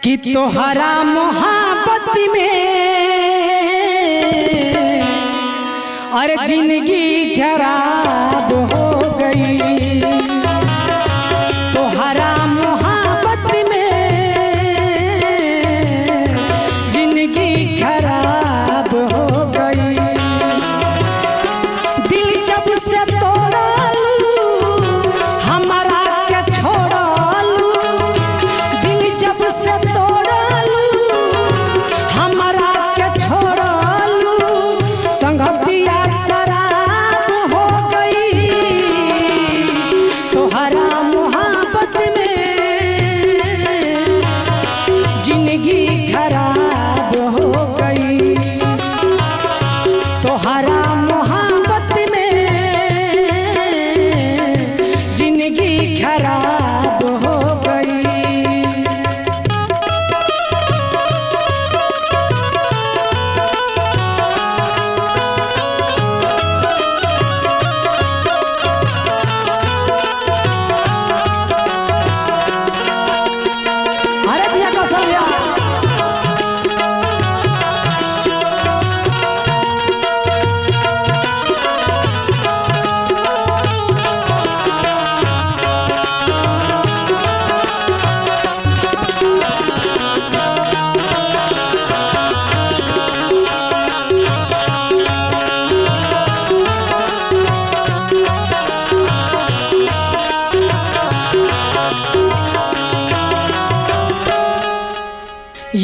कि तोहरा मोहब्बत में अरे जिंदगी जराब हो गई। तोहरा मोहब्बत में जिंदगी खराब हो गई। दिल जब से तोड़लू हमारा के छोड़लू, दिल जब से तोड़लू हमारा के छोड़लू, संगतिया शराब हो गई। तोहरा मोहब्बत में जिंदगी खराब हो गई। तोहरा मोहब्बत में जिंदगी खराब हो गई। अरे जिया कौशल्या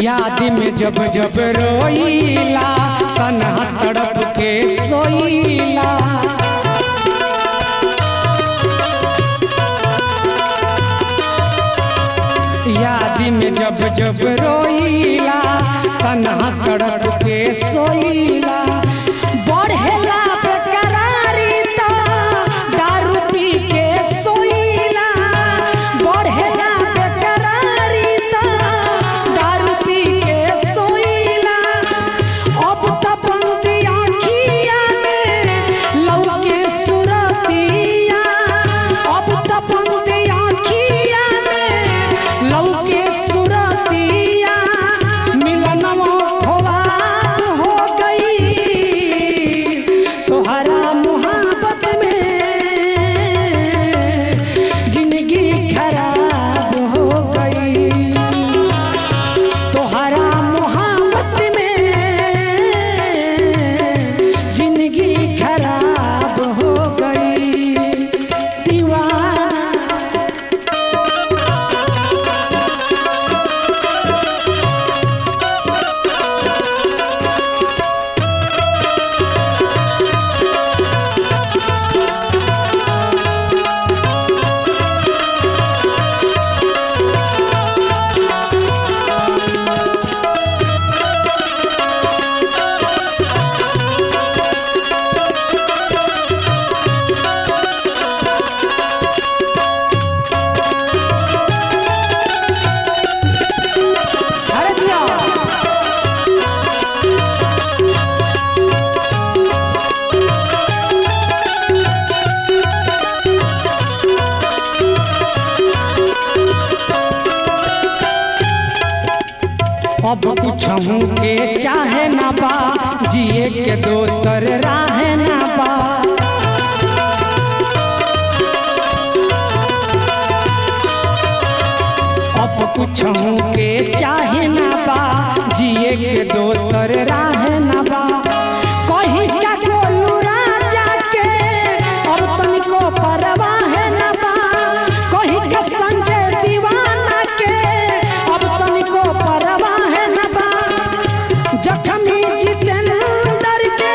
याद में जब जब रोईला तन्हा तड़प के सोईला। याद में जब जब रोईला तन्हा तड़प के सोईला। बढ़ेला बेकरारी ता दारू पी के सोईला। बढ़ेला बेकरारी ता दारू पी के सोईला। अब त बंदी आँखिया में लौके सुरतिया। अब त बंदी आँखिया में लौके सुरतिया। मिलनवा ख्वाब हो गई। तोहरा मोहब्बत में जिंदगी खराब हो गई। तोहरा मोहब्बत में जिंदगी खराब हो गई। दीवाना अरे जिया अब कुछ के चाहे ना बा, जिए के दोसर राह ना बा। अब कुछ के चाहे ना बा, जिए के दोसर राह ना बा। कहीं का गोलू राजा के अब तनिको परवाह ना बा। कहीं का संजय दीवाना के अब तनिको परवाह ना बा। जखमी जितेंद्र के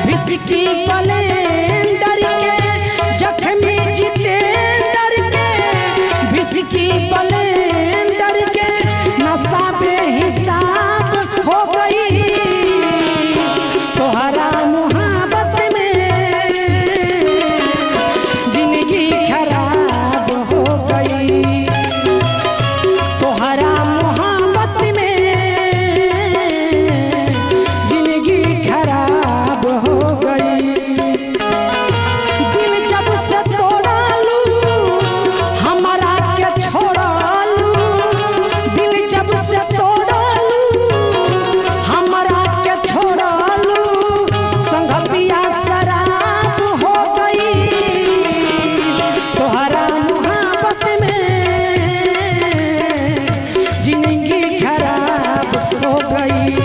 भिसकी बलेंदर के, जखमी जितेंद्र के भिसकी बलेंदर के। न गई।